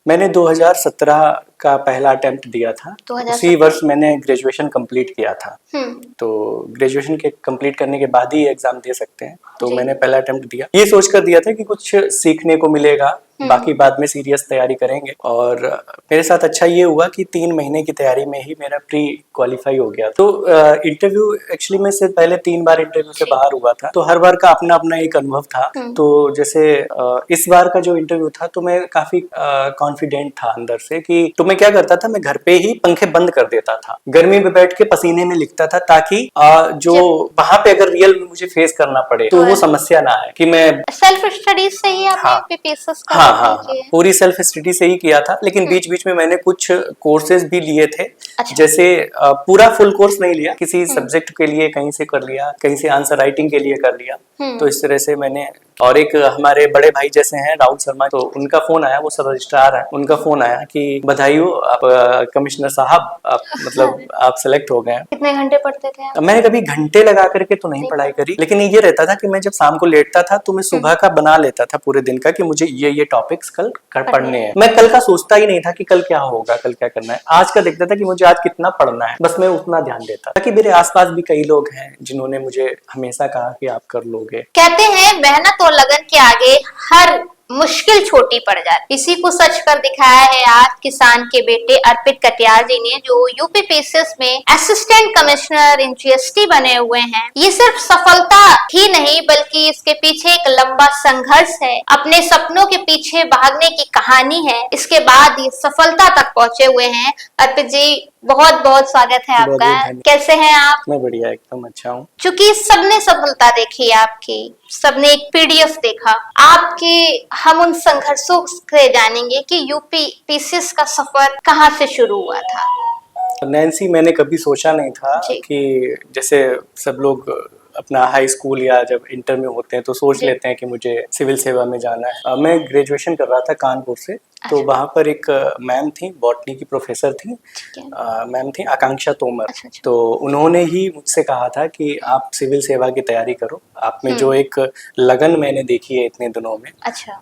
मैंने 2017 का पहला अटेम्प्ट दिया था। 2017 उसी वर्ष मैंने ग्रेजुएशन कंप्लीट किया था। तो ग्रेजुएशन के कंप्लीट करने के बाद ही एग्जाम दे सकते हैं। तो मैंने पहला अटेम्प्ट दिया, ये सोचकर दिया था कि कुछ सीखने को मिलेगा, बाकी बाद में सीरियस तैयारी करेंगे। और मेरे साथ अच्छा ये हुआ कि 3 महीने की तैयारी में ही मेरा प्री क्वालिफाई हो गया। तो इंटरव्यू एक्चुअली में से पहले 3 बार इंटरव्यू से बाहर हुआ था, तो हर बार का अपना अपना एक अनुभव था। तो जैसे इस बार का जो इंटरव्यू था तो मैं काफी कॉन्फिडेंट था अंदर से कि तो मैं क्या करता था, मैं घर पे ही पंखे बंद कर देता था, गर्मी में बैठ के पसीने में लिखता था, ताकि जो वहां पे अगर रियल में मुझे फेस करना पड़े तो वो समस्या ना आए कि मैं सेल्फ स्टडी से ही आपने यूपीपीएससी का पूरी सेल्फ स्टडी से ही किया था। लेकिन बीच बीच में मैंने कुछ कोर्सेज भी लिए थे। अच्छा। जैसे पूरा फुल कोर्स नहीं लिया, किसी सब्जेक्ट के लिए कहीं से कर लिया, कहीं से आंसर राइटिंग के लिए कर लिया। तो इस तरह से मैंने, और एक हमारे बड़े भाई जैसे हैं राहुल शर्मा, तो उनका फोन आया, वो सब रजिस्ट्रार है, उनका फोन आया कि बधाई हो आप कमिश्नर साहब, आप मतलब आप सेलेक्ट हो गए हैं। कितने घंटे पढ़ते थे आप? मैंने कभी घंटे लगा करके तो नहीं पढ़ाई करी, लेकिन ये रहता था कि मैं जब शाम को लेटता था तो मैं सुबह का बना लेता था पूरे दिन का कि मुझे ये टॉपिक्स कल पढ़ने हैं। मैं कल का सोचता ही नहीं था कि कल क्या होगा, कल क्या करना है। आज का देखता था कि मुझे आज कितना पढ़ना है, बस मैं उतना ध्यान देता था। कि मेरे आसपास भी कई लोग हैं जिन्होंने मुझे हमेशा कहा कि आप कर लोगे। कहते हैं मेहनत और लगन के आगे हर मुश्किल छोटी पड़ जाती। इसी को सच कर दिखाया है आज किसान के बेटे अर्पित कटियार जी ने, जो यूपीपीएससी में असिस्टेंट कमिश्नर इन जीएसटी बने हुए हैं। ये सिर्फ सफलता ही नहीं बल्कि इसके पीछे एक लंबा संघर्ष है, अपने सपनों के पीछे भागने की कहानी है। इसके बाद ये सफलता तक पहुंचे हुए हैं। अर्पित जी, बहुत बहुत स्वागत है आपका। कैसे हैं आप? मैं बढ़िया, एकदम अच्छा हूँ। चूंकि सबने सफलता देखी है आपकी, सबने एक पीडीएफ देखा आपके, हम उन संघर्षों से जानेंगे कि यूपीपीएससी का सफर कहाँ से शुरू हुआ था। नैन्सी, मैंने कभी सोचा नहीं था कि जैसे सब लोग अपना हाई स्कूल या जब इंटर में होते हैं तो सोच लेते हैं कि मुझे सिविल सेवा में जाना है। मैं ग्रेजुएशन कर रहा था कानपुर से, तो वहां पर एक मैम थी, बॉटनी की प्रोफेसर थी, मैम थी आकांक्षा तोमर। तो उन्होंने ही मुझसे कहा था कि आप सिविल सेवा की तैयारी करो, आप में जो एक लगन मैंने देखी है इतने दिनों में,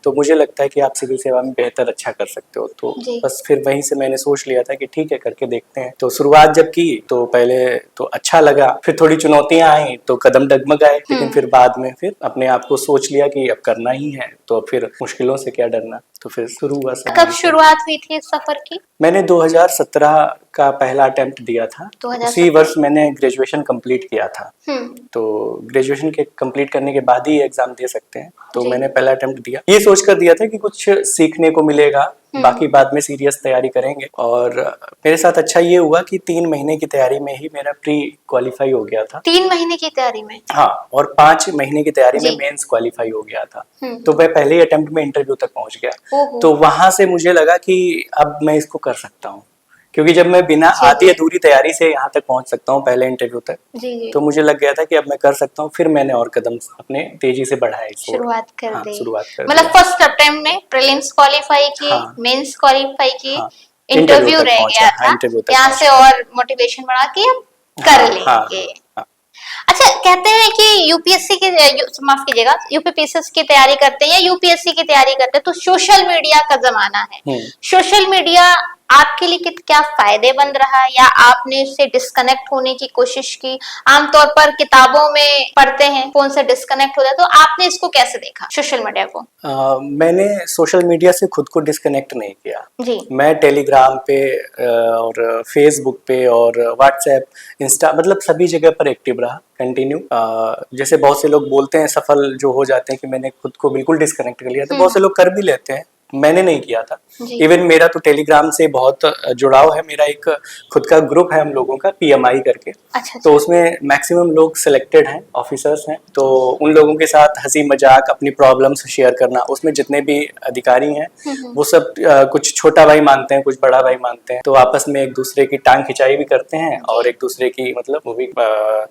तो मुझे लगता है कि आप सिविल सेवा में बेहतर अच्छा कर सकते हो। तो बस फिर वहीं से मैंने सोच लिया था कि ठीक है, करके देखते हैं। तो शुरुआत जब की तो पहले तो अच्छा लगा, फिर थोड़ी चुनौतियां आई तो कदम डगमगाए, लेकिन फिर बाद में फिर अपने आप को सोच लिया कि अब करना ही है, तो फिर मुश्किलों से क्या डरना। तो फिर शुरू हुआ। कब शुरुआत हुई थी इस सफर की? मैंने 2017 का पहला अटेम्प्ट दिया था। उसी वर्ष मैंने ग्रेजुएशन कंप्लीट किया था। तो ग्रेजुएशन के कंप्लीट करने के बाद ही एग्जाम दे सकते हैं। तो मैंने पहला अटेम्प्ट दिया, ये सोचकर दिया था कि कुछ सीखने को मिलेगा, बाकी बाद में सीरियस तैयारी करेंगे। और मेरे साथ अच्छा ये हुआ कि 3 महीने की तैयारी में ही मेरा प्री क्वालिफाई हो गया था। 3 महीने की तैयारी में? हाँ, और 5 महीने की तैयारी में मेंस क्वालिफाई हो गया था। तो मैं पहले ही अटेम्प्ट में इंटरव्यू तक पहुंच गया। तो वहां से मुझे लगा कि अब मैं इसको कर सकता हूँ, क्योंकि जब मैं बिना आधी अधूरी तैयारी से यहाँ तक पहुंच सकता हूँ पहले इंटरव्यू तक, तो मुझे लग गया था कि अब मैं कर सकता हूँ। फिर मैंने और कदम अपने तेजी से बढ़ाए, शुरुआत कर दी। शुरुआत कर मतलब फर्स्ट अटेम्प्ट में प्रीलिम्स क्वालीफाई की, मेंस क्वालीफाई की, इंटरव्यू रह गया था। यहाँ से और मोटिवेशन बढ़ा के अब कर लेंगे। अच्छा, कहते हैं कि यूपीएससी की, माफ कीजिएगा, यूपीपीएससी की तैयारी करते हैं या यूपीएससी की तैयारी करते हैं तो सोशल मीडिया का जमाना है। सोशल मीडिया आपके लिए क्या फायदेमंद रहा, या आपने इससे डिस्कनेक्ट होने की कोशिश की? आमतौर पर किताबों में पढ़ते हैं, फोन से डिस्कनेक्ट हो जाए, तो आपने इसको कैसे देखा सोशल मीडिया को? मैंने सोशल मीडिया से खुद को डिस्कनेक्ट नहीं किया जी। मैं टेलीग्राम पे और फेसबुक पे और व्हाट्सएप, इंस्टा, मतलब सभी जगह पर एक्टिव रहा कंटिन्यू। जैसे बहुत से लोग बोलते हैं सफल जो हो जाते हैं कि मैंने खुद को बिल्कुल डिस्कनेक्ट कर लिया, तो बहुत से लोग कर भी लेते हैं, मैंने नहीं किया था। इवन मेरा तो टेलीग्राम से बहुत जुड़ाव है। मेरा एक खुद का ग्रुप है हम लोगों का, पीएमआई करके। अच्छा। तो उसमें मैक्सिमम लोग सिलेक्टेड हैं, ऑफिसर्स हैं। तो उन लोगों के साथ हंसी मजाक, अपनी प्रॉब्लम्स शेयर करना, उसमें जितने भी अधिकारी हैं वो सब कुछ छोटा भाई मानते हैं, कुछ बड़ा भाई मानते हैं। तो आपस में एक दूसरे की टांग खिंचाई भी करते हैं और एक दूसरे की मतलब वो भी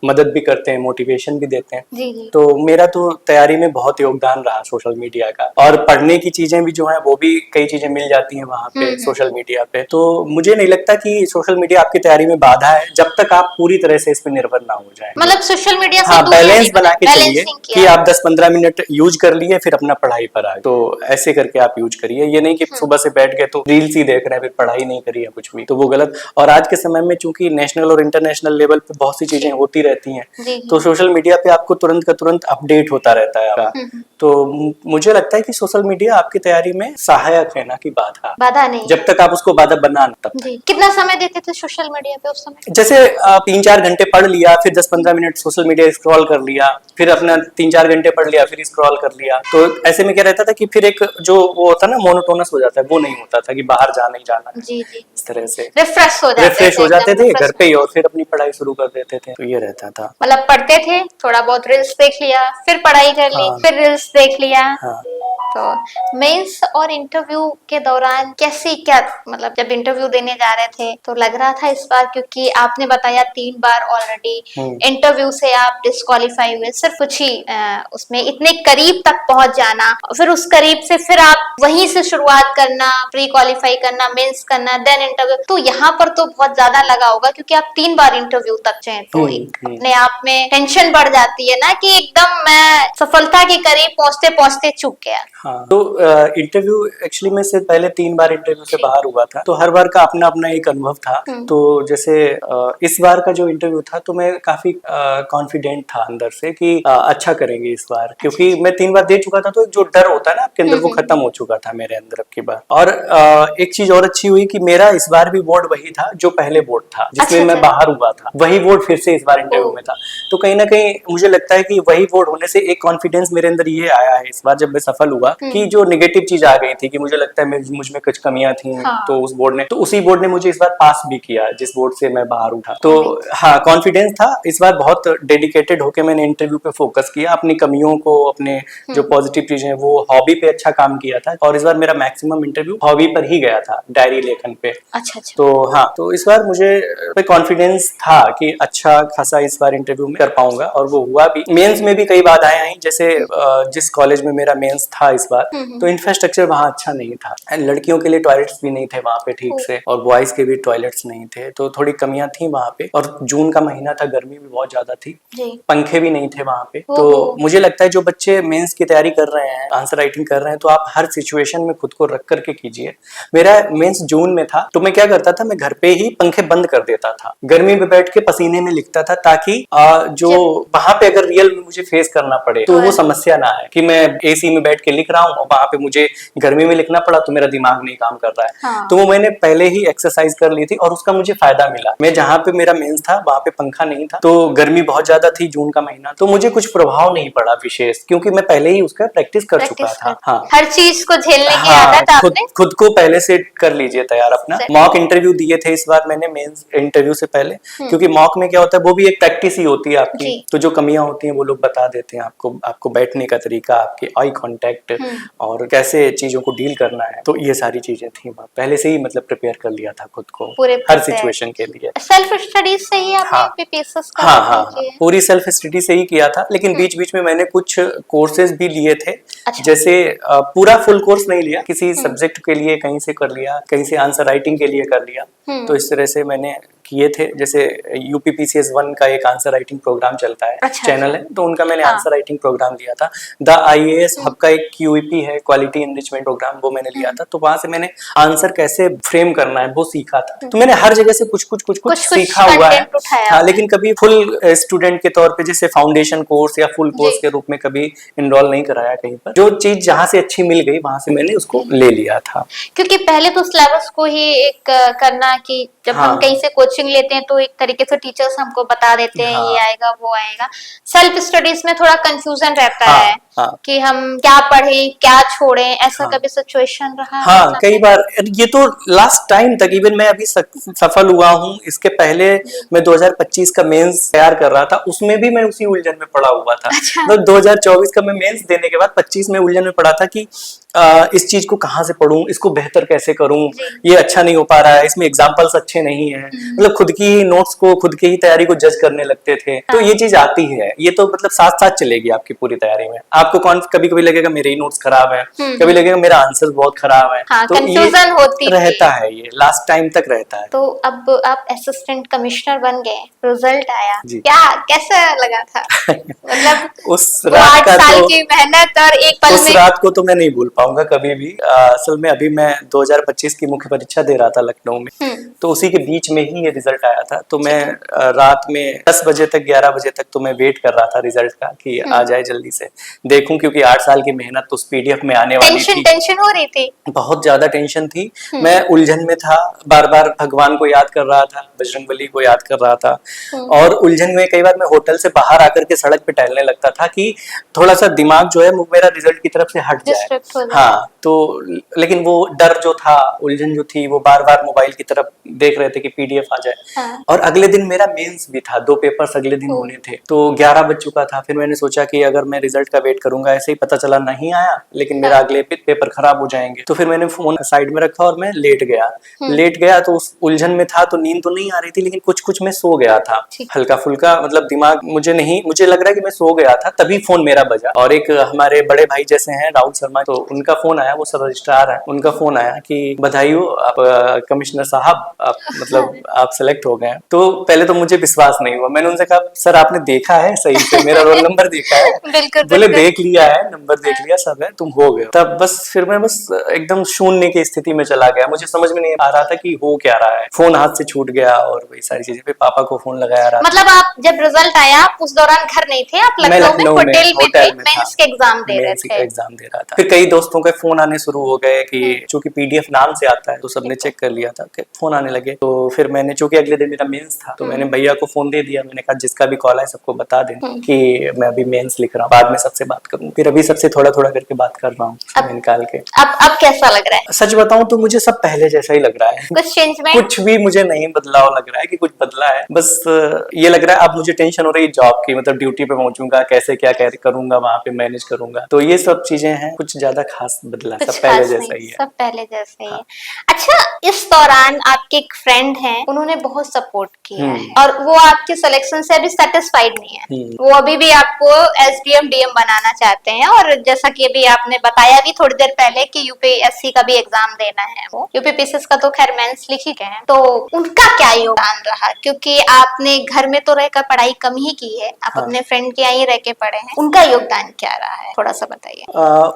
मदद भी करते हैं, मोटिवेशन भी देते हैं। तो मेरा तो तैयारी में बहुत योगदान रहा सोशल मीडिया का। और पढ़ने की चीजें भी जो है वो भी कई चीजें मिल जाती हैं वहाँ पे सोशल मीडिया पे। तो मुझे नहीं लगता कि सोशल मीडिया आपकी तैयारी में बाधा है, जब तक आप पूरी तरह से इस पे निर्भर ना हो जाए। मतलब सोशल मीडिया से हाँ, दूर बैलेंस रहने का, बना के चलिए बैलेंसिंग कि आप 10-15 मिनट यूज कर लिए फिर अपना पढ़ाई पर आए, तो ऐसे करके आप यूज करिए। ये नहीं कि सुबह से बैठ गए तो रील्स ही देख रहे हैं फिर पढ़ाई नहीं करी है कुछ भी, तो वो गलत। और आज के समय में चूंकि नेशनल और इंटरनेशनल लेवल पे बहुत सी चीजें होती रहती हैं, तो सोशल मीडिया पे आपको तुरंत का तुरंत अपडेट होता रहता है आपका। तो मुझे लगता है कि सोशल मीडिया आपकी तैयारी में सहायक है, ना कि बाधा नहीं, जब तक आप उसको बाधा बना तब तक। कितना समय देते थे सोशल मीडिया पे उस समय? जैसे 3-4 घंटे पढ़ लिया, फिर 10-15 मिनट सोशल मीडिया स्क्रॉल कर लिया, फिर अपना 3-4 घंटे पढ़ लिया, फिर स्क्रॉल कर लिया। तो ऐसे में क्या रहता था कि फिर एक जो वो होता ना मोनोटोनस हो जाता है, वो नहीं होता था कि बाहर जाना ही जाना है। जी। इस तरह से रिफ्रेश हो जाते थे घर पे ही, और फिर अपनी पढ़ाई शुरू कर देते थे। तो ये रहता था, मतलब पढ़ते थे, थोड़ा बहुत रील्स देख लिया, फिर पढ़ाई कर ली, फिर रील्स देख लिया। तो मेंस और इंटरव्यू के दौरान कैसी क्या, मतलब जब इंटरव्यू देने जा रहे थे तो लग रहा था इस बार, क्योंकि आपने बताया 3 बार ऑलरेडी इंटरव्यू से आप डिस्क्वालीफाई हुए, सिर्फ कुछ ही उसमें इतने करीब तक पहुंच जाना, फिर उस करीब से फिर आप वहीं से शुरुआत करना, प्री क्वालिफाई करना, मेंस करना, देन इंटरव्यू। तो यहाँ पर तो बहुत ज्यादा लगा होगा, क्योंकि आप 3 बार इंटरव्यू तक जाए तो अपने आप में टेंशन बढ़ जाती है ना, कि एकदम मैं सफलता के करीब पहुंचते पहुंचते चूक गया। हाँ, तो इंटरव्यू एक्चुअली में से पहले 3 बार इंटरव्यू से बाहर हुआ था, तो हर बार का अपना अपना एक अनुभव था। तो जैसे इस बार का जो इंटरव्यू था, तो मैं काफी कॉन्फिडेंट था अंदर से कि अच्छा करेंगे इस बार, क्योंकि मैं 3 बार दे चुका था, तो जो डर होता है ना आपके अंदर, वो खत्म हो चुका था मेरे अंदर अब की बार। और एक चीज और अच्छी हुई कि मेरा इस बार भी बोर्ड वही था जो पहले बोर्ड था जिसमें मैं बाहर हुआ था, वही बोर्ड फिर से इस बार इंटरव्यू में था। तो कहीं ना कहीं मुझे लगता है कि वही बोर्ड होने से एक कॉन्फिडेंस मेरे अंदर ये आया है इस बार जब मैं सफल हुआ, कि जो नेगेटिव चीज आ गई थी कि मुझे लगता है मुझ में कुछ कमियां थी, तो उस बोर्ड ने, तो उसी बोर्ड ने मुझे इस बार पास भी किया जिस बोर्ड से मैं बाहर उठा। तो हाँ, कॉन्फिडेंस था इस बार, बहुत डेडिकेटेड होकर मैंने इंटरव्यू पे फोकस किया, अपनी कमियों को, अपने जो पॉजिटिव चीजें, वो हॉबी पे अच्छा काम किया था। और इस बार मेरा मैक्सिमम इंटरव्यू हॉबी पर ही गया था, डायरी लेखन पे। अच्छा। तो हाँ, तो इस बार मुझे कॉन्फिडेंस था कि अच्छा खासा इस बार इंटरव्यू में कर पाऊंगा, और वो हुआ भी। मेंस में भी कई बाधाएं आई, जैसे जिस कॉलेज में मेरा मेंस था इस बार, तो इंफ्रास्ट्रक्चर वहाँ अच्छा नहीं था, लड़कियों के लिए टॉयलेट्स भी नहीं थे वहाँ पे ठीक से, और बॉयज के भी टॉयलेट्स नहीं थे, तो थोड़ी कमियां थी वहाँ पे। और जून का महीना था, गर्मी भी बहुत ज्यादा थी, पंखे भी नहीं थे वहाँ पे। तो मुझे लगता है जो बच्चे मेंस की तैयारी कर रहे हैं, आंसर राइटिंग कर रहे हैं, तो आप हर सिचुएशन में खुद को रख करके कीजिए। मेरा मेंस जून में था, तो मैं क्या करता था, मैं घर पे ही पंखे बंद कर देता था, गर्मी में बैठ के पसीने में लिखता था, ताकि जो वहां पे अगर रियल में मुझे फेस करना पड़े तो वो समस्या ना आए कि मैं एसी में बैठ के लिख रहा हूँ और वहां पे मुझे गर्मी में लिखना पड़ा तो मेरा दिमाग नहीं काम कर रहा है। तो वो मैंने पहले ही एक्सरसाइज कर ली थी और उसका मुझे फायदा मिला। मैं जहाँ पे मेरा मेंस था वहां पे पंखा नहीं था, तो गर्मी बहुत ज्यादा थी, जून का महीना, तो मुझे कुछ प्रभाव नहीं पड़ा विशेष, क्योंकि मैं पहले ही उसका प्रैक्टिस कर चुका था। हाँ, हर चीज को झेलने की आदत आपने खुद को पहले से कर लीजिए तैयार अपना। मॉक इंटरव्यू दिए थे इस बार मैंने मेंस इंटरव्यू से पहले, क्योंकि मॉक में क्या होता है, वो भी एक प्रैक्टिस ही होती है आपकी, तो जो कमियां होती हैं वो लोग बता देते हैं आपको बैठने का तरीका, आपके आई कांटेक्ट, और कैसे चीजों को डील करना है। तो ये सारी चीजें थी, पहले से ही मतलब प्रिपेयर कर लिया था खुद को हर सिचुएशन के लिए। सेल्फ स्टडी से ही आपने पीपीएसएस का? हाँ, पूरी सेल्फ स्टडी से ही किया था, लेकिन बीच बीच में मैंने कुछ कोर्सेज भी लिए थे। जैसे पूरा फुल कोर्स नहीं लिया, किसी सब्जेक्ट के लिए कहीं से कर लिया, कहीं से आंसर राइटिंग के लिए कर लिया, तो इस तरह से मैंने किए थे। जैसे यूपीपीसीएस 1 का एक आंसर राइटिंग प्रोग्राम चलता है, चैनल है, तो उनका मैंने आंसर राइटिंग प्रोग्राम लिया था। द आईएएस हब का एक क्यूईपी है, क्वालिटी एनरिचमेंट प्रोग्राम, वो मैंने लिया था। तो वहां से मैंने आंसर कैसे फ्रेम करना है वो सीखा था। तो मैंने हर जगह से कुछ सीखा हुआ है। हाँ, लेकिन कभी फुल स्टूडेंट के तौर पे, जैसे फाउंडेशन कोर्स या फुल कोर्स के रूप में कभी इनरोल नहीं कराया कहीं पर। जो चीज जहाँ से अच्छी मिल गई वहां से मैंने उसको ले लिया था, क्योंकि पहले तो सिलेबस को ही एक करना, कि जब हम कहीं से कोचिंग लेते हैं तो एक तरीके से टीचर्स हमको बता देते हैं ये आएगा वो आएगा। सेल्फ स्टडीज में थोड़ा कंफ्यूजन रहता है कि हम क्या पढ़ें क्या छोड़ें, ऐसा कभी सिचुएशन रहा? हाँ, कई बार। ये तो लास्ट टाइम तक, इवन मैं अभी सफल हुआ हूँ, इसके पहले मैं 2025 का मेंस तैयार कर रहा था, उसमें भी मैं उसी उलझन में पड़ा हुआ था। तो 2024 का मैं मेंस देने के बाद 25 में उलझन में पड़ा था कि इस चीज को कहाँ से पढ़ूं, इसको बेहतर कैसे करूं, ये अच्छा नहीं हो पा रहा है, इसमें एग्जाम्पल्स अच्छे अच्छे नहीं है, मतलब खुद की ही नोट्स को, खुद की ही तैयारी को जज करने लगते थे। तो ये चीज आती है, ये तो मतलब साथ साथ चलेगी आपकी पूरी तैयारी में। आपको कौन कभी कभी लगेगा मेरे ही नोट्स खराब है, कभी लगेगा मेरा आंसर बहुत खराब है। हाँ, तो कंफ्यूजन होती रहता है, ये लास्ट टाइम तक रहता है। तो अब आप असिस्टेंट कमिश्नर बन गए, रिजल्ट आया, जी। क्या कैसा लगा था? मतलब उस वो रात 8 का साल तो की मेहनत और एक पल उस में। रात को तो मैं नहीं भूल पाऊंगा कभी भी। असल में अभी मैं 2025 की मुख्य परीक्षा दे रहा था लखनऊ में, तो उसी के बीच में ही ये रिजल्ट आया था। तो मैं रात में 10 बजे तक, 11 बजे तक तो मैं वेट कर रहा था रिजल्ट का कि आ जाए जल्दी से देखूं, क्योंकि 8 साल की मेहनत उस पीडीएफ में आने वाली थी। टेंशन हो रही थी, बहुत ज्यादा टेंशन थी, मैं उलझन में था, बार बार भगवान को याद कर रहा था, बजरंगबली को याद कर रहा था, और उलझन में कई बार मैं होटल से बाहर आकर के सड़क पे टहलने लगता था कि थोड़ा सा दिमाग जो है वो मेरा रिजल्ट की तरफ से हट जाए। हाँ, तो लेकिन वो डर जो था, उलझन जो थी, वो बार बार मोबाइल की तरफ देख रहे थे कि पीडीएफ आ जाए। हाँ। और अगले दिन मेरा मेंस भी था, 2 पेपर्स अगले दिन होने थे, तो 11 बज चुका था। फिर मैंने सोचा कि अगर मैं रिजल्ट का वेट करूंगा, ऐसे ही पता चला नहीं आया, लेकिन मेरा अगले पेपर खराब हो जाएंगे, तो फिर मैंने फोन साइड में रखा और मैं लेट गया। तो उस उलझन में था, तो नींद तो नहीं आ रही थी, लेकिन कुछ कुछ मैं सो गया था, हल्का फुल्का, मतलब दिमाग मुझे लग रहा है कि मैं सो गया था। तभी फोन मेरा बजा, और एक हमारे बड़े भाई जैसे हैं राहुल शर्मा, तो उनका फोन आया, वो सब रजिस्ट्रार है, उनका फोन आया कि बधाई हो आप कमिश्नर साहब, आप मतलब आप सेलेक्ट हो गए। तो पहले तो मुझे विश्वास नहीं हुआ। मैंने उनसे कहा सर आपने देखा है सही से, मेरा रोल नंबर देखा है? बोले देख लिया है, नंबर देख लिया, सब है, तुम हो गए। तब बस फिर मैं एकदम शून्य की स्थिति में चला गया। मुझे समझ में नहीं आ रहा था कि हो क्या रहा है। फोन हाथ से छूट गया और वही सारी चीजें। फिर पापा को फोन लगाया रहा। मतलब आप जब रिजल्ट आया उस दौरान घर नहीं थे, आप लखनऊ में होटल में थे, मेंस के एग्जाम दे रहे थे। एग्जाम दे रहा था। फिर कई दोस्तों के फोन आने शुरू हो गए कि चूंकि पीडीएफ नाम से आता है, तो सबने चेक कर लिया था कि फोन आने लगे। तो फिर मैंने, चूंकि अगले दिन मेरा मेंस था, तो मैंने भैया को फोन दे दिया। मैंने कहा जिसका भी कॉल है सबको बता दें कि मैं अभी मेंस लिख रहा हूँ, बाद में सबसे बात करूँ। फिर अभी सबसे थोड़ा थोड़ा करके बात कर रहा हूँ समय निकाल के। अब कैसा लग रहा है? सच बताऊं तो मुझे सब पहले जैसा ही लग रहा है, कुछ चेंजमेंट? कुछ भी मुझे नहीं बदलाव लग रहा है कि कुछ बदला है। बस ये लग रहा है अब मुझे टेंशन हो रही है जॉब की, मतलब ड्यूटी पे पहुंचूंगा, कैसे क्या करूंगा, वहां पे मैनेज करूंगा। तो ये सब चीजें हैं, कुछ ज्यादा खास बदला, सब पहले जैसा ही है। सब पहले जैसे ही है। अच्छा, इस दौरान आपके एक फ्रेंड हैं, उन्होंने बहुत सपोर्ट किया है और वो आपके सिलेक्शन से अभी सेटिस्फाइड नहीं है। वो अभी भी आपको एसडीएम डीएम बनाना चाहते हैं, और जैसा कि अभी आपने बताया भी थोड़ी देर पहले कि यूपीएससी का भी एग्जाम देना है, वो यूपीपीएससी का तो खैर मेंस लिख ही गए हैं। तो उनका क्या योगदान रहा? क्योंकि आपने घर में तो रहकर पढ़ाई कम ही की है, आप अपने फ्रेंड के यहाँ ही रह के पढ़े हैं, उनका योगदान क्या रहा है, थोड़ा सा बताइए।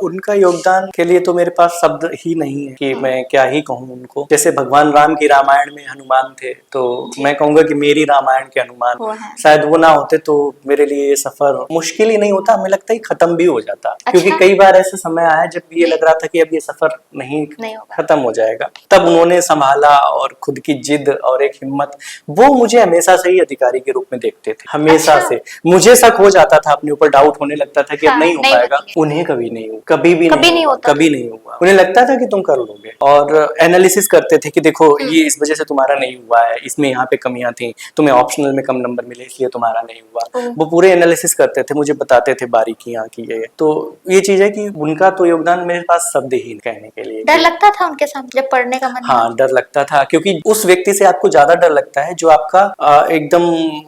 उनका योगदान के लिए तो मेरे पास शब्द ही नहीं है कि मैं क्या ही कहूँ उनको। जैसे भगवान राम की रामायण में हनुमान थे, तो मैं कहूंगा कि मेरी रामायण के हनुमान, शायद वो ना होते तो मेरे लिए ये सफर मुश्किल ही नहीं होता, हमें लगता है खत्म भी हो जाता। क्योंकि कई बार ऐसा समय आया जब ये लग रहा था कि अब ये सफर नहीं खत्म हो जाएगा, तब उन्होंने संभाला, और खुद की जिद और एक हिम्मत, वो मुझे हमेशा से ही अधिकारी के रूप में देखते थे, हमेशा से। मुझे शक हो जाता था, अपने ऊपर डाउट होने लगता था कि अब नहीं हो पाएगा, उन्हें कभी नहीं हुआ, कभी नहीं हुआ। उन्हें लगता था कि तुम कर लोगे, और एनालिसिस करते थे कि देखो ये इस वजह से तुम्हारा नहीं हुआ है, इसमें यहाँ पे कमियां थी, तुम्हें ऑप्शनल में कम नंबर मिले इसलिए तुम्हारा नहीं हुआ। वो पूरे एनालिसिस करते थे, मुझे बताते थे बारीकियां की ये। तो ये चीज है कि उनका तो योगदान मेरे पास शब्द ही कहने के लिए। डर लगता था उनके सामने जब पढ़ने का मन? हाँ, डर लगता था, क्योंकि उस व्यक्ति से आपको ज्यादा डर लगता है जो आपका एकदम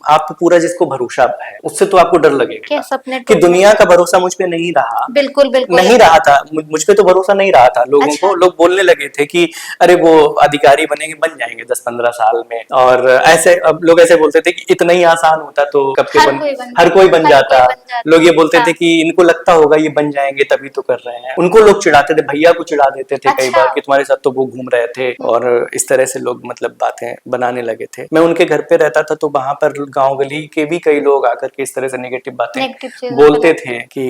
आपको पूरा जिसको भरोसा है, उससे तो आपको डर लगेगा कि दुनिया का भरोसा मुझ पे नहीं रहा। बिल्कुल नहीं रहा था, मुझ पे तो भरोसा नहीं रहा था लोगों को। लोग बोलने लगे थे कि अरे वो अधिकारी बनेंगे, बन जाएंगे 10-15 साल में, और ऐसे अब लोग ऐसे बोलते थे कि इतना ही आसान होता तो कब के हर कोई बन जाता। लोग ये बोलते थे कि इनको लगता होगा ये बन जाएंगे तभी तो कर रहे हैं। उनको लोग चिढ़ाते थे, भैया को चिढ़ा देते थे कई बार कि तुम्हारे साथ तो वो घूम रहे थे, और इस तरह से लोग मतलब बातें बनाने लगे थे। मैं उनके घर पे रहता था, तो वहां पर गांव गली के भी कई लोग आकर के इस तरह से नेगेटिव बातें बोलते थे कि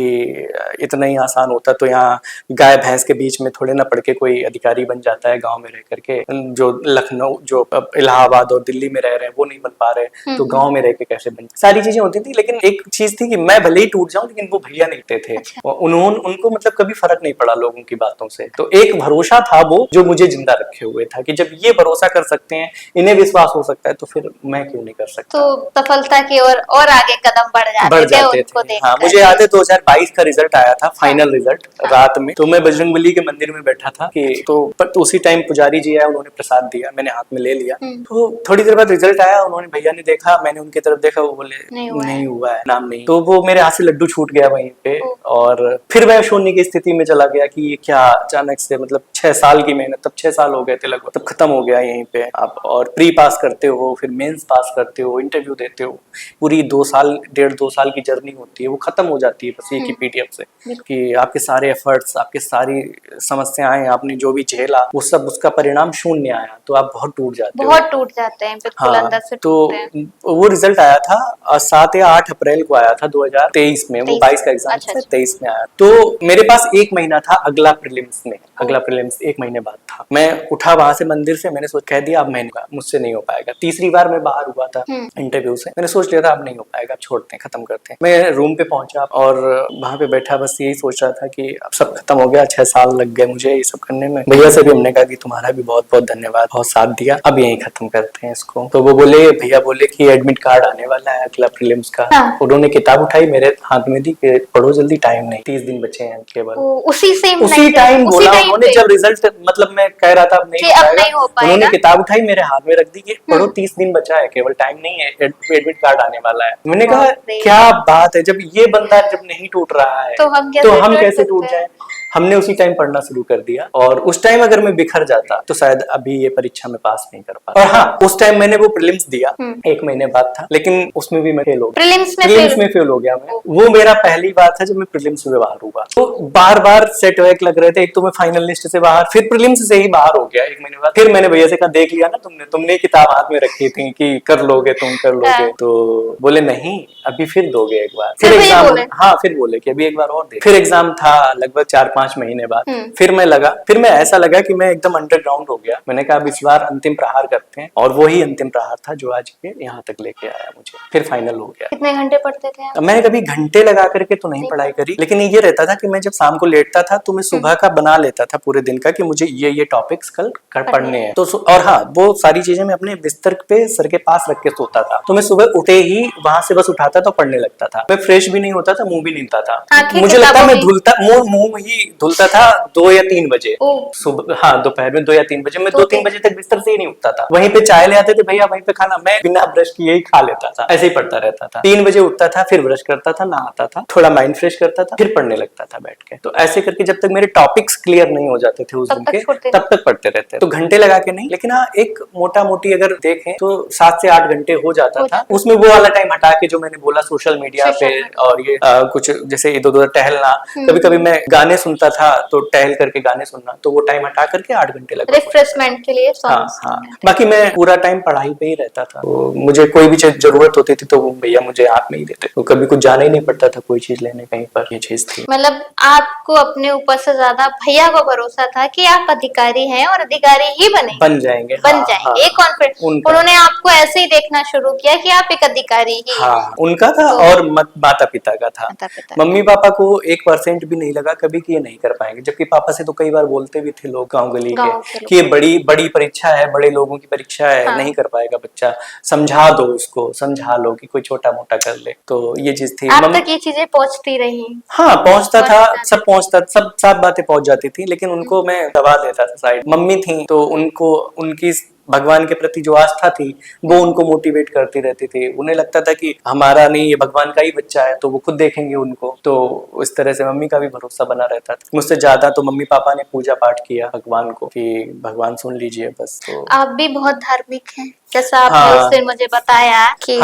इतना ही आसान होता तो यहाँ गाय भैंस के बीच में थोड़े ना पड़ के कोई अधिकारी बन जाता है, गांव में रह करके। जो लखनऊ, जो इलाहाबाद और दिल्ली में रह रहे हैं वो नहीं बन पा रहे, तो गांव में रह के कैसे बन? सारी चीजें होती थी, लेकिन एक चीज थी कि मैं भले ही टूट जाऊं, लेकिन वो भैया नहीं थे। उनको मतलब कभी फर्क नहीं पड़ा लोगों की बातों से। तो एक भरोसा था वो जो मुझे जिंदा रखे हुए था कि जब ये भरोसा कर सकते हैं, इन्हें विश्वास हो सकता है, तो फिर मैं क्यों नहीं कर सकता। तो सफलता की ओर और आगे कदम बढ़ जाते थे। हाँ, मुझे याद है 2022 का रिजल्ट आया था, फाइनल रिजल्ट रात में। तो मैं बजरंगबली के मंदिर में बैठा था कि तो उसी टाइम पुजारी जी आए, उन्होंने प्रसाद दिया, मैंने हाथ में ले लिया। तो थोड़ी देर बाद रिजल्ट आया, उन्होंने भैया ने देखा, मैंने उनकी तरफ देखा, वो बोले नहीं हुआ है, नाम नहीं। तो वो मेरे हाथ से लड्डू छूट गया वहीं पे, और फिर मैं शून्य की स्थिति में चला गया कि ये क्या अचानक से, मतलब 6 साल की मेहनत, तब 6 साल हो गए थे लगभग, तब खत्म हो गया यहीं पे आप। और प्री पास करते हो, फिर मेंस पास करते हो, इंटरव्यू देते हो, पूरी 2 साल 1.5-2 साल की जर्नी होती है, वो खत्म हो जाती है बस एक ही पीडीएफ से, कि आपके सारे एफर्ट्स, आपके सारी समस्याएं, आपने जो भी झेला, वो सब, उसका परिणाम शून्य आया, तो आप बहुत टूट जाते हो, बहुत टूट जाते हैं बिल्कुल, अंदर से तो टूटते हैं। वो रिजल्ट आया था 7 या 8 अप्रैल को आया था 2023 में, वो 22 का एग्जाम था, 23 में आया। तो मेरे पास 1 महीना था अगला प्रीलिम्स में, अगला प्रीलिम्स 1 महीने बाद था। मैं उठा वहां से मंदिर से, मैंने सोच कह दिया अब मैं मुझसे नहीं हो पाएगा। तीसरी बार मैं बाहर हुआ था इंटरव्यू से, मैंने सोच लिया था अब नहीं हो पाएगा, अब छोड़ते हैं, खत्म करते हैं। मैं रूम पे पहुंचा और वहां पे बैठा बस यही सोच रहा था कि अब सब खत्म हो गया, 6 साल लग गए मुझे ये सब करने में। भैया से भी हमने कहा कि तुम्हारा भी बहुत बहुत धन्यवाद, बहुत साथ दिया, अब यही खत्म करते हैं इसको। तो वो बोले, भैया बोले कि एडमिट कार्ड आने वाला है अगला प्रीलिम्स का। उन्होंने किताब उठाई, मेरे हाथ में दी कि पढ़ो जल्दी, टाइम नहीं, 30 दिन बचे हैं केवल। उसी टाइम बोला उन्होंने, जब रिजल्ट, मतलब मैं कह रहा था अब नहीं हो पाएगा, उन्होंने किताब उठाई मेरे हाथ में रख दी कि पढ़ो, 30 दिन बचा है केवल, टाइम नहीं है, एडमिट कार्ड आने वाला है। मैंने कहा क्या बात है, जब ये बंदा जब नहीं टूट रहा है तो हम कैसे टूट जाए। हमने उसी टाइम पढ़ना शुरू कर दिया, और उस टाइम अगर मैं बिखर जाता तो शायद अभी ये परीक्षा में पास नहीं कर पाता। और हाँ, उस टाइम मैंने वो प्रीलिम्स दिया 1 महीने बाद था, लेकिन उसमें भी मैं फेल हो गया, प्रीलिम्स में फेल हो गया मैं। वो मेरा पहली बार था जब मैं प्रीलिम्स में बाहर हुआ। तो बार बार सेटबैक लग रहे थे, एक तो मैं फाइनल लिस्ट से बाहर, फिर प्रीलिम्स से ही बाहर हो गया 1 महीने बाद। फिर मैंने भैया से कहा, देख लिया ना तुमने किताब हाथ में रखी थी कि कर लोगे, तुम कर लोगे। तो बोले नहीं, अभी फिर दोगे एक बार, फिर एग्जाम। हाँ, फिर बोले कि अभी एक बार और दे। फिर एग्जाम था लगभग 4-5 महीने बाद, फिर मैं ऐसा लगा कि मैं एकदम अंडरग्राउंड हो गया। मैंने कहा अब इस बार अंतिम प्रहार करते हैं, और वही अंतिम प्रहार था जो आज के यहाँ तक लेके आया मुझे। फिर फाइनल हो गया। कितने घंटे पढ़ते थे आप? मैंने कभी घंटे लगा करके तो नहीं पढ़ाई करी, लेकिन ये रहता था कि मैं जब शाम को लेटता था तो मैं सुबह का बना लेता था पूरे दिन का, कि मुझे ये टॉपिक्स कल पढ़ने हैं। तो और हाँ, वो सारी चीजें मैं अपने बिस्तर पे सर के पास रख के सोता था, तो मैं सुबह उठे ही वहां से बस उठाता था, पढ़ने लगता था। मैं फ्रेश भी नहीं होता था, मुंह भी नहीं धुलता था, मुझे लगता मैं धुलता मुंह ही धुलता था 2 या 3 बजे सुबह। हाँ, दोपहर में 2 या 3 बजे, मैं 2-3 बजे तक बिस्तर से ही नहीं उठता था। वहीं पे चाय ले आते थे भैया, वहीं पे खाना, मैं बिना ब्रश किए ही खा लेता था, ऐसे ही पढ़ता रहता था। 3 बजे उठता था, फिर ब्रश करता था, नहाता था, थोड़ा माइंड फ्रेश करता था, फिर पढ़ने लगता था बैठ के। तो ऐसे करके जब तक मेरे टॉपिक्स क्लियर नहीं हो जाते थे उस दिन के, तब तक पढ़ते रहते। तो घंटे लगा के नहीं, लेकिन हाँ, एक मोटा मोटी अगर देखें तो 7 से 8 घंटे हो जाता था। उसमें वो वाला टाइम हटा के जो मैंने बोला सोशल मीडिया पे और ये कुछ जैसे इधर उधर टहलना, कभी कभी मैं गाने सुनता था तो टहल करके गाने सुनना, तो वो टाइम हटा करके 8 घंटे लगे रिफ्रेशमेंट के लिए। हाँ, बाकी मैं पूरा टाइम पढ़ाई पे ही रहता था। तो मुझे कोई भी चीज जरूरत होती थी तो वो भैया मुझे हाथ में ही देते, तो कभी कुछ जाना ही नहीं पड़ता था कोई चीज लेने कहीं पर। ये चीज थी, मतलब आपको अपने ऊपर से ज्यादा भैया को भरोसा था कि आप अधिकारी हैं और अधिकारी ही बन जाएंगे, ये कॉन्फिडेंस। उन्होंने आपको ऐसे ही देखना शुरू किया कि आप एक अधिकारी ही। हाँ, उनका था और माता पिता का था। मम्मी पापा को 1% भी नहीं लगा कभी कि ये नहीं कर पाएंगे, जबकि पापा से तो कई बार बोलते भी थे लोग गाँव गली के कि ये बड़ी परीक्षा है, बड़े लोगों की परीक्षा है, नहीं कर पाएगा बच्चा, समझा दो उसको, समझा लो कि कोई छोटा मोटा कर ले। तो ये चीज थी। आप तक ये चीजें पहुंचती रही? हाँ, पहुंचता था, सब पहुंचता, सब बातें पहुंच जाती थी, लेकिन उनको मैं दबा देता था साइड। मम्मी थी तो उनको उनकी भगवान के प्रति जो आस्था थी वो उनको मोटिवेट करती रहती थी। उन्हें लगता था कि हमारा नहीं, ये भगवान का ही बच्चा है, तो वो खुद देखेंगे उनको। तो इस तरह से मम्मी का भी भरोसा बना रहता था। मुझसे ज्यादा तो मम्मी पापा ने पूजा पाठ किया भगवान को कि भगवान सुन लीजिए बस। तो आप भी बहुत धार्मिक हैं, जैसा आपने उस दिन मुझे बताया कि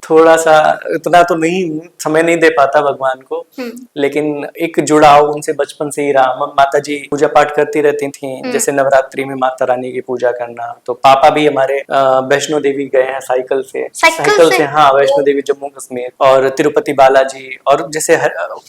थोड़ा सा, इतना तो नहीं, समय नहीं दे पाता भगवान को, लेकिन एक जुड़ाव उनसे बचपन से ही रहा। माता जी पूजा पाठ करती रहती थी, जैसे नवरात्रि में माता रानी की पूजा करना। तो पापा भी हमारे वैष्णो देवी गए हैं साइकिल से। हाँ, वैष्णो देवी जम्मू कश्मीर, और तिरुपति बालाजी, और जैसे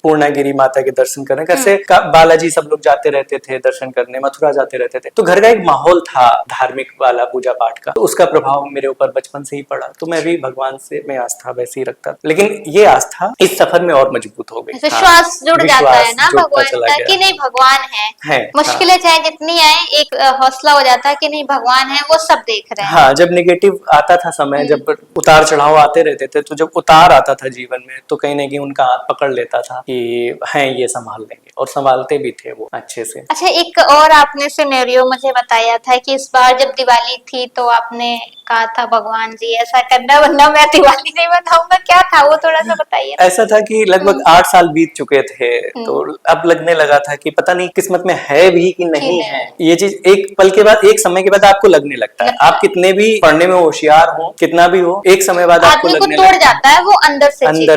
पूर्णागिरी माता के दर्शन करने, कैसे बालाजी सब लोग जाते रहते थे दर्शन करने, मथुरा जाते रहते थे। तो घर का एक माहौल था धार्मिक वाला पूजा पाठ का, तो उसका प्रभाव मेरे ऊपर बचपन से ही पड़ा। तो मैं भी भगवान से मैं आस्था वैसे ही रखता था, लेकिन ये आस्था इस सफर में और मजबूत हो गई। विश्वास जुड़ जाता है ना भगवान का कि नहीं भगवान है। मुश्किलें चाहे जितनी आए, एक हौसला हो जाता है कि नहीं भगवान है, वो सब देख रहे हैं। हाँ, जब नेगेटिव आता था समय, जब उतार चढ़ाव आते रहते थे, तो जब उतार आता था जीवन में तो कहीं ना कहीं उनका हाथ पकड़ लेता था कि हैं ये संभाल लेंगे, और संभालते भी थे वो अच्छे से। अच्छा, एक और आपने सिनेरियो मुझे बताया था कि इस बार जब दिवाली थी तो आपने कहा था भगवान जी ऐसा करना वरना मैं दिवाली नहीं मनाऊंगा, क्या था वो थोड़ा सा बताइए। ऐसा था कि लगभग 8 साल बीत चुके थे, तो अब लगने लगा था कि पता नहीं किस्मत में है भी कि नहीं है। ये चीज एक पल के बाद, एक समय के बाद आपको लगने लगता है। आप कितने भी पढ़ने में होशियार हो, कितना भी हो, एक समय बाद आपको लगने तोड़ जाता है वो अंदर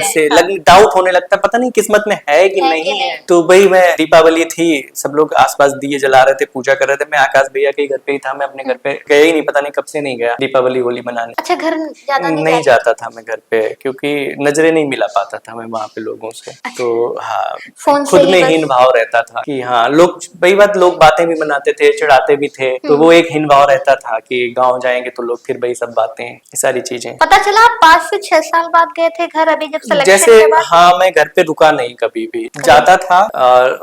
से डाउट होने लगता है, पता नहीं किस्मत में है कि नहीं है। तो वही, मैं दीपावली थी, सब लोग आसपास दिए जला रहे थे, पूजा कर रहे थे, मैं आकाश भैया के घर पे ही था, मैं अपने घर पे गया ही नहीं, पता नहीं कब से नहीं गया दीपावली होली मनाने। अच्छा, घर ज्यादा नहीं जाता था मैं घर पे, क्योंकि नजरें नहीं मिला पाता था मैं वहाँ पे लोगों से। तो हाँ, खुद में हीन भाव रहता था कि हाँ, लोग वही बात, लोग बातें भी बनाते थे, चिढ़ाते भी थे, तो वो एक हीन भाव रहता था कि गाँव जाएंगे तो लोग फिर वही सब बातें, ये सारी चीजें। पता चला आप 5 से 6 साल बाद गए थे घर, अभी जब सिलेक्शन जैसे के बाद? हाँ, मैं घर पे रुका नहीं कभी भी, जाता था,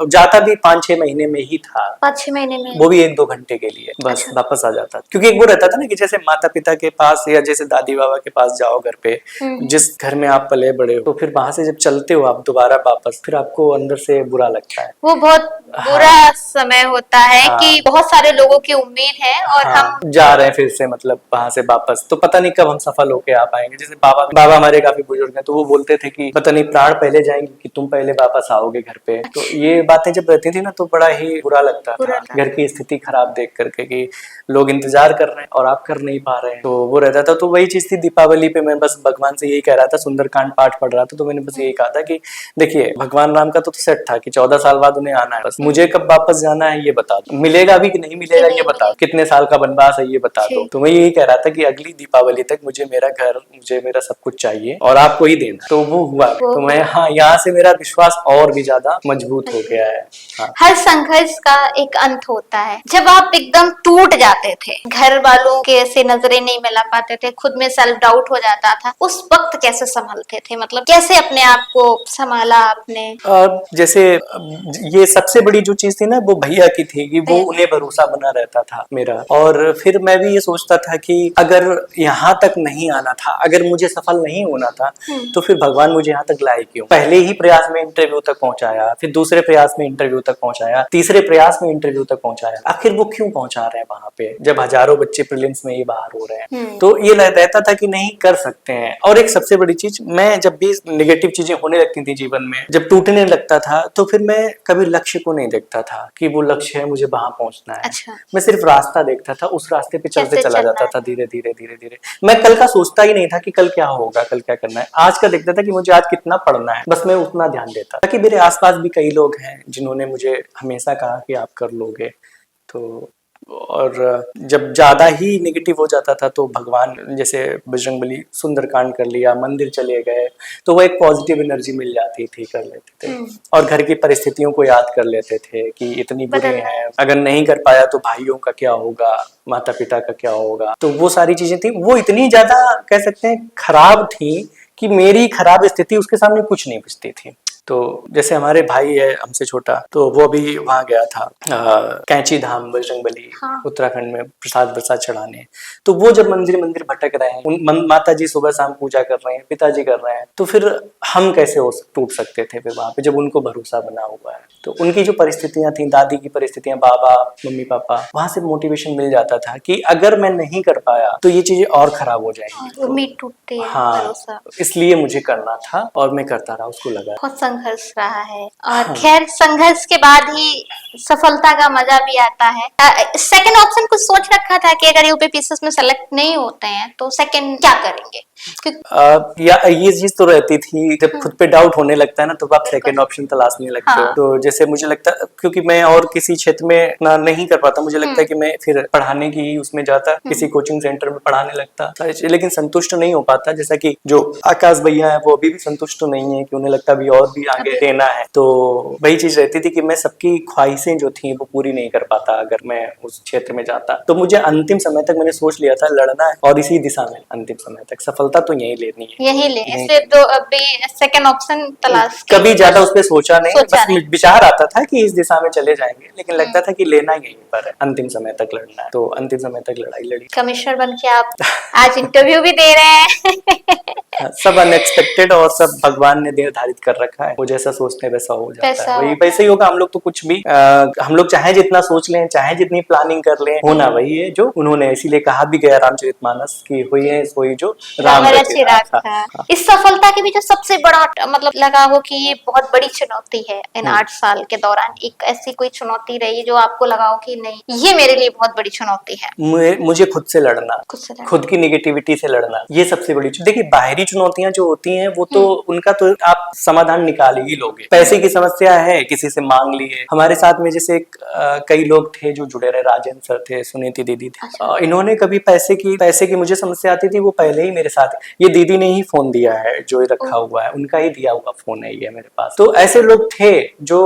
जाता भी 5-6 महीने में ही था, 5-6 महीने में, वो भी 1-2 घंटे के लिए बस, वापस आ जाता। क्योंकि एक वो रहता था ना कि जैसे माता पिता के पास या जैसे दादी बाबा के पास जाओ घर पे, जिस घर में आप पले बड़े हो, तो फिर वहां से जब चलते हो आप दोबारा वापस, फिर आपको अंदर से बुरा लगता है। वो बहुत बुरा समय होता है कि बहुत सारे लोगों की उम्मीद है और हम जा रहे हैं फिर से, मतलब वहां से वापस, तो पता नहीं कब हम सफल होके आ पाएंगे। जैसे बाबा हमारे काफी बुजुर्ग हैं, तो वो बोलते थे कि पता नहीं प्राण पहले जाएंगे कि तुम पहले वापस आओगे घर पे। तो ये बातें जब रहती थी ना, तो बड़ा ही बुरा लगता था घर की स्थिति खराब देख करके कि लोग इंतजार कर रहे हैं और आप कर नहीं पा रहे हैं, तो वो रहता था। तो वही चीज थी दीपावली पे, मैं बस भगवान से यही कह रहा था, सुंदरकांड पाठ पढ़ रहा था, तो मैंने बस यही कहा था कि देखिए, भगवान राम का तो सेट था कि 14 साल बाद उन्हें आना है, बस मुझे कब वापस जाना है ये बता दो, मिलेगा भी कि नहीं मिलेगा ये बता दो, कितने साल का वनवास है ये बता दो। तो मैं यही कह रहा था कि अगली दीपावली तक मुझे मेरा घर, मुझे मेरा सब कुछ चाहिए और आपको ही देना। तो वो हुआ, तो मैं हाँ, यहाँ से मेरा विश्वास और भी ज्यादा मजबूत हो गया है। हाँ। हर संघर्ष का एक अंत होता है। जब आप एकदम टूट जाते थे, घर वालों के से नजरें नहीं मिला पाते थे, खुद में सेल्फ डाउट हो जाता था, उस वक्त कैसे संभलते थे, मतलब कैसे अपने आप को संभाला आपने? जैसे ये सबसे बड़ी जो चीज थी ना, वो भैया की थी कि वो उन्हें भरोसा बना रहता था मेरा, और फिर मैं भी ये सोचता था कि अगर यहाँ तक नहीं आना था, अगर मुझे सफल नहीं होना था, तो फिर भगवान मुझे यहाँ तक लाए क्यों? पहले ही प्रयास में इंटरव्यू तक पहुंचाया, फिर दूसरे प्रयास में इंटरव्यू तक पहुंचाया, तीसरे प्रयास में इंटरव्यू तक पहुंचाया, आखिर वो क्यों पहुंचा रहे हैं वहां पे, जब हजारों बच्चे प्रीलिम्स में ही बाहर हो रहे हैं? तो ये रहता था कि नहीं, कर सकते हैं। और एक सबसे बड़ी चीज, मैं जब भी नेगेटिव चीजें होने लगती थी जीवन में, जब टूटने लगता था, तो फिर मैं कभी लक्ष्य को नहीं देखता था कि वो लक्ष्य है, मुझे वहां पहुंचना है। अच्छा। मैं सिर्फ रास्ता देखता था, उस रास्ते पे चलते चला जाता था, धीरे धीरे धीरे धीरे। मैं कल का सोचता ही नहीं था कि कल क्या होगा, कल क्या करना है। आज का देखता था कि मुझे आज कितना पढ़ना है, बस मैं उतना ध्यान देता था। कि मेरे आसपास भी कई लोग हैं जिन्होंने मुझे हमेशा कहा कि आप कर लोगे। तो और जब ज्यादा ही नेगेटिव हो जाता था, तो भगवान, जैसे बजरंगबली, सुंदरकांड कर लिया, मंदिर चले गए, तो वो एक पॉजिटिव एनर्जी मिल जाती थी, कर लेते थे। और घर की परिस्थितियों को याद कर लेते थे कि इतनी बुरी है, अगर नहीं कर पाया तो भाइयों का क्या होगा, माता पिता का क्या होगा। तो वो सारी चीजें थी, वो इतनी ज्यादा कह सकते हैं खराब थी कि मेरी खराब स्थिति उसके सामने कुछ नहीं बचती थी। तो जैसे हमारे भाई है हमसे छोटा, तो वो अभी वहां गया था कैंची धाम बजरंगबली, उत्तराखंड में प्रसाद प्रसाद चढ़ाने। तो वो जब मंदिर मंदिर भटक रहे हैं, माता जी सुबह शाम पूजा कर रहे हैं, पिताजी कर रहे हैं, तो फिर हम कैसे टूट सकते थे फिर वहां पे, जब उनको भरोसा बना हुआ है। तो उनकी जो परिस्थितियां थी, दादी की परिस्थितियां, बाबा, मम्मी पापा, वहां से मोटिवेशन मिल जाता था कि अगर मैं नहीं कर पाया तो ये चीजें और खराब हो जाएंगी, उम्मीद टूटती है। हाँ, इसलिए मुझे करना था और मैं करता रहा, उसको लगा। बहुत संघर्ष रहा है, और खैर संघर्ष के बाद ही सफलता का मजा भी आता है। सेकंड ऑप्शन कुछ सोच रखा था कि अगर यूपीपीसीएस में सेलेक्ट नहीं होते हैं तो सेकंड क्या करेंगे? या ये चीज तो रहती थी, जब खुद पे डाउट होने लगता है ना, तो आप सेकंड ऑप्शन तलाशने लगते हो। तो जैसे मुझे लगता, क्योंकि मैं और किसी क्षेत्र में ना नहीं कर पाता, मुझे लगता है कि मैं फिर पढ़ाने की उसमें जाता, किसी कोचिंग सेंटर में पढ़ाने लगता, लेकिन संतुष्ट नहीं हो पाता। जैसा कि जो आकाश भैया है, वो अभी भी संतुष्ट नहीं है, कि उन्हें लगता भी और भी आगे देना है। तो वही चीज रहती थी कि मैं सबकी ख्वाहिशें जो थी वो पूरी नहीं कर पाता अगर मैं उस क्षेत्र में जाता। तो मुझे अंतिम समय तक मैंने सोच लिया था लड़ना है, और इसी दिशा में अंतिम समय तक सफलता सफलता तो यही लेनी है, यही ले, इसलिए तो अभी सेकंड ऑप्शन तलाश कभी ज्यादा उस पर सोचा नहीं, बस नहीं। विचार आता था कि इस दिशा में चले जाएंगे, लेकिन लगता था कि लेना यहीं पर है, अंतिम समय तक लड़ना है, तो अंतिम समय तक लड़ाई लड़ी। कमिश्नर बन के आप आज इंटरव्यू भी दे रहे हैं। सब अनएक्सपेक्टेड और सब भगवान ने निर्धारित कर रखा है, वो जैसा सोचते हैं वैसा हो जाता है, वही वैसे ही होगा। हम लोग तो कुछ भी हम लोग चाहे जितना सोच लें, चाहे जितनी प्लानिंग कर लें, होना वही है जो उन्होंने, इसीलिए कहा भी गया रामचरितमानस की, हुई है वही जो राम रचिता था। इस सफलता के पीछे सबसे बड़ा मतलब लगा हो कि ये बहुत बड़ी चुनौती है इन 8 साल के दौरान, एक ऐसी कोई चुनौती रही जो आपको लगा हो कि नहीं ये मेरे लिए बहुत बड़ी चुनौती है? मुझे खुद से लड़ना, खुद की निगेटिविटी से लड़ना, ये सबसे बड़ी। देखिए बाहरी चुनौतियां जो होती हैं वो तो उनका तो आप समाधान निकाल ही लोगे। पैसे की समस्या है, किसी से मांग लिए। हमारे साथ में जैसे कई लोग थे जो जुड़े रहे, राजेंद्र सर थे, सुनीति दीदी थे। अच्छा। इन्होंने कभी पैसे की मुझे समस्या आती थी, वो पहले ही मेरे साथ, ये दीदी ने ही फोन दिया है जो रखा हुआ है, उनका ही दिया हुआ फोन है ये मेरे पास। तो ऐसे लोग थे जो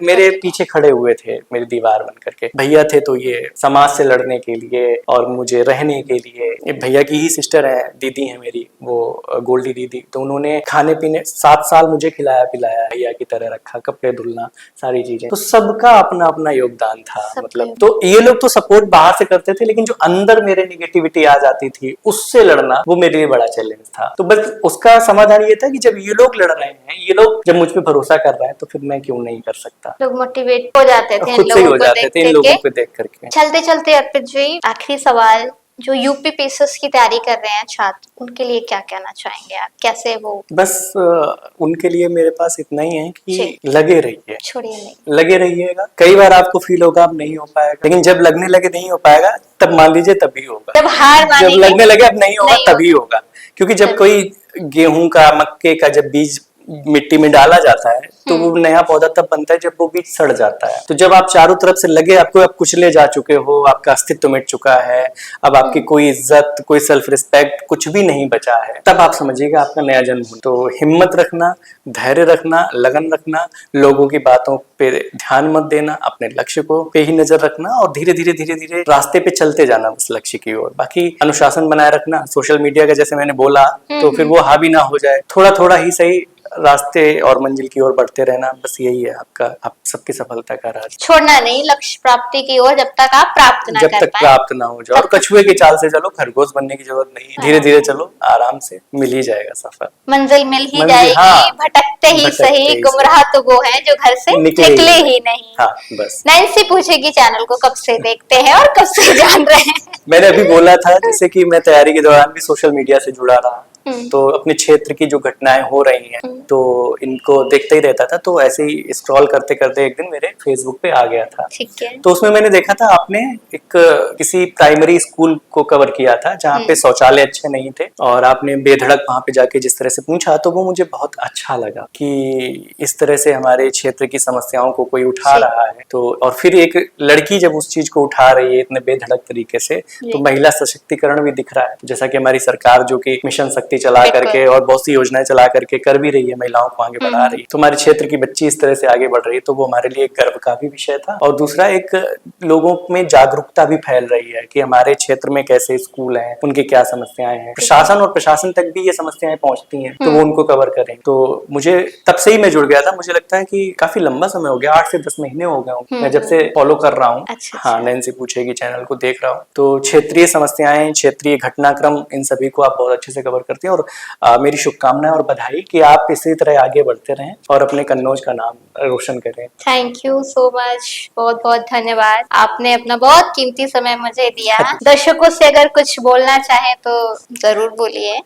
मेरे पीछे खड़े हुए थे, मेरी दीवार बन करके। भैया थे तो ये समाज से लड़ने के लिए और मुझे रहने के लिए। भैया की ही सिस्टर है, दीदी है मेरी, वो गोल्डी दीदी, तो उन्होंने खाने पीने 7 साल मुझे खिलाया पिलाया, भैया की तरह रखा, कपड़े धुलना, सारी चीजें। तो सबका अपना अपना योगदान था, मतलब तो ये लोग तो सपोर्ट बाहर से करते थे, लेकिन जो अंदर मेरे निगेटिविटी आ जाती थी उससे लड़ना वो मेरे लिए बड़ा चैलेंज था। तो बस उसका समाधान ये था कि जब ये लोग लड़ रहे हैं, ये लोग जब मुझ पे भरोसा कर रहे हैं, तो फिर मैं क्यों नहीं कर सकता। लोग मोटिवेट हो जाते थे, खुद से ही हो जाते थे इन लोगों को देख करके। चलते चलते अर्पित जी, आखिरी सवाल, जो यूपी पीसीएस की तैयारी कर रहे हैं छात्र, उनके लिए क्या कहना चाहेंगे आप? कैसे वो? बस उनके लिए मेरे पास इतना ही है कि लगे रहिए, छोड़िए नहीं, लगे रहिएगा। कई बार आपको फील होगा अब नहीं हो पाएगा, लेकिन जब लगने लगे नहीं हो पाएगा, तब मान लीजिए तभी होगा। जब हार मानेंगे, जब लगने लगे अब नहीं होगा, तभी होगा। क्योंकि जब कोई गेहूं का, मक्के का जब बीज मिट्टी में डाला जाता है तो वो नया पौधा तब बनता है जब वो बीज सड़ जाता है। तो जब आप चारों तरफ से लगे, आपको अब कुचले जा चुके हो, आपका अस्तित्व मिट चुका है, अब आपकी कोई इज्जत, कोई सेल्फ रिस्पेक्ट, कुछ भी नहीं बचा है, तब आप समझिएगा आपका नया जन्म हो। तो हिम्मत रखना, धैर्य रखना, लगन रखना, लोगों की बातों पे ध्यान मत देना, अपने लक्ष्य को पे ही नजर रखना और धीरे धीरे रास्ते पे चलते जाना बस लक्ष्य की ओर। बाकी अनुशासन बनाए रखना, सोशल मीडिया का जैसे मैंने बोला तो फिर वो हावी ना हो जाए, थोड़ा थोड़ा ही सही रास्ते और मंजिल की ओर बढ़ते रहना, बस यही है आपका, आप सबकी सफलता का राज। छोड़ना नहीं लक्ष्य प्राप्ति की ओर जब तक आप प्राप्त ना कर पाए, जब तक प्राप्त ना हो जाए। और कछुए की चाल से चलो, खरगोश बनने की जरूरत नहीं है, धीरे धीरे चलो, आराम से मिल ही जाएगा सफर, मंजिल मिल ही जाएगी। हाँ, भटकते ही सही, गुमराह तो वो है जो घर से निकले ही नहीं। हाँ, बस। नैन्सी पूछेगी चैनल को कब से देखते हैं और कब से जान रहे हैं? मैंने अभी बोला था जैसे कि मैं तैयारी के दौरान भी सोशल मीडिया से जुड़ा रहा, तो अपने क्षेत्र की जो घटनाएं हो रही हैं तो इनको देखते ही रहता था। तो ऐसे ही स्क्रॉल करते करते एक दिन मेरे फेसबुक पे आ गया था, ठीक है। तो उसमें मैंने देखा था आपने एक किसी प्राइमरी स्कूल को कवर किया था जहाँ पे शौचालय अच्छे नहीं थे, और आपने बेधड़क वहां पे जाके जिस तरह से पूछा, तो वो मुझे बहुत अच्छा लगा कि इस तरह से हमारे क्षेत्र की समस्याओं को कोई उठा रहा है। तो और फिर एक लड़की जब उस चीज को उठा रही है इतने बेधड़क तरीके से, तो महिला सशक्तिकरण भी दिख रहा है। जैसा कि हमारी सरकार जो कि मिशन शक्ति चला करके और बहुत सी योजनाएं चला करके कर भी रही है, महिलाओं को आगे बढ़ा रही है, तो हमारे क्षेत्र की बच्ची इस तरह से आगे बढ़ रही है, तो वो हमारे लिए एक गर्व का भी विषय था। और दूसरा, एक लोगों में जागरूकता भी फैल रही है कि हमारे क्षेत्र में कैसे स्कूल हैं, उनकी क्या समस्याएं हैं, प्रशासन और प्रशासन तक भी ये समस्याएं पहुंचती हैं, तो वो उनको कवर करें। तो मुझे तब से ही मैं जुड़ गया था। मुझे लगता है कि काफी लंबा समय हो गया, 8 से 10 महीने हो गए मैं जब से फॉलो कर रहा हूँ। हाँ, नैन्सी पूछेगी चैनल को देख रहा हूँ, तो क्षेत्रीय समस्याएं, क्षेत्रीय घटनाक्रम, इन सभी को आप बहुत अच्छे से कवर करते हैं। और मेरी शुभकामनाएं और बधाई कि आप इसी तरह आगे बढ़ते रहें और अपने कन्नौज का नाम रोशन करें। थैंक यू सो मच, बहुत बहुत धन्यवाद, आपने अपना बहुत कीमती समय मुझे दिया। दर्शकों से अगर कुछ बोलना चाहें तो जरूर बोलिए।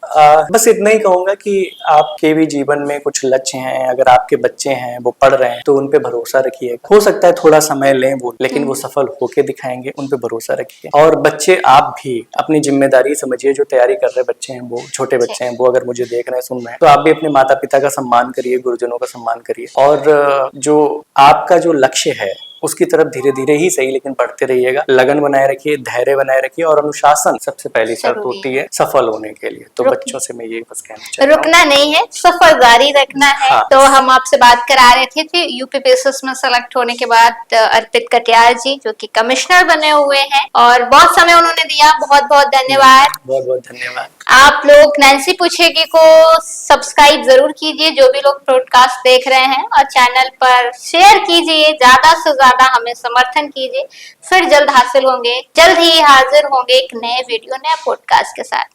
बस इतना ही कहूंगा कि आपके भी जीवन में कुछ लक्ष्य हैं, अगर आपके बच्चे हैं वो पढ़ रहे हैं तो उन पे भरोसा रखिए। हो सकता है थोड़ा समय लें वो, लेकिन वो सफल होके दिखाएंगे, उन पे भरोसा रखिए। और बच्चे आप भी अपनी जिम्मेदारी समझिए, जो तैयारी कर रहे बच्चे हैं, वो छोटे बच्चे हैं, वो अगर मुझे देख रहे हैं, सुन रहे हैं, तो आप भी अपने माता पिता का सम्मान करिए, गुरुजनों का सम्मान करिए, और जो आपका जो लक्ष्य है उसकी तरफ धीरे धीरे ही सही लेकिन बढ़ते रहिएगा। लगन बनाए रखिए, धैर्य बनाए रखिए, और अनुशासन सबसे पहली शर्त होती है सफल होने के लिए। तो बच्चों से मैं ये बस कहना चाहता हूं, रुकना नहीं है, सफर जारी रखना है। हाँ। तो हम आपसे बात करा रहे थे यूपी पीसीएस में सेलेक्ट होने के बाद अर्पित कटियार जी, जो कि कमिश्नर बने हुए हैं, और बहुत समय उन्होंने दिया। बहुत बहुत धन्यवाद। बहुत बहुत धन्यवाद। आप लोग नैन्सी पूछेगी को सब्सक्राइब जरूर कीजिए, जो भी लोग पॉडकास्ट देख रहे हैं, और चैनल पर शेयर कीजिए, ज्यादा से ज्यादा हमें समर्थन कीजिए। फिर जल्द हाजिर होंगे एक नए वीडियो, नए पॉडकास्ट के साथ।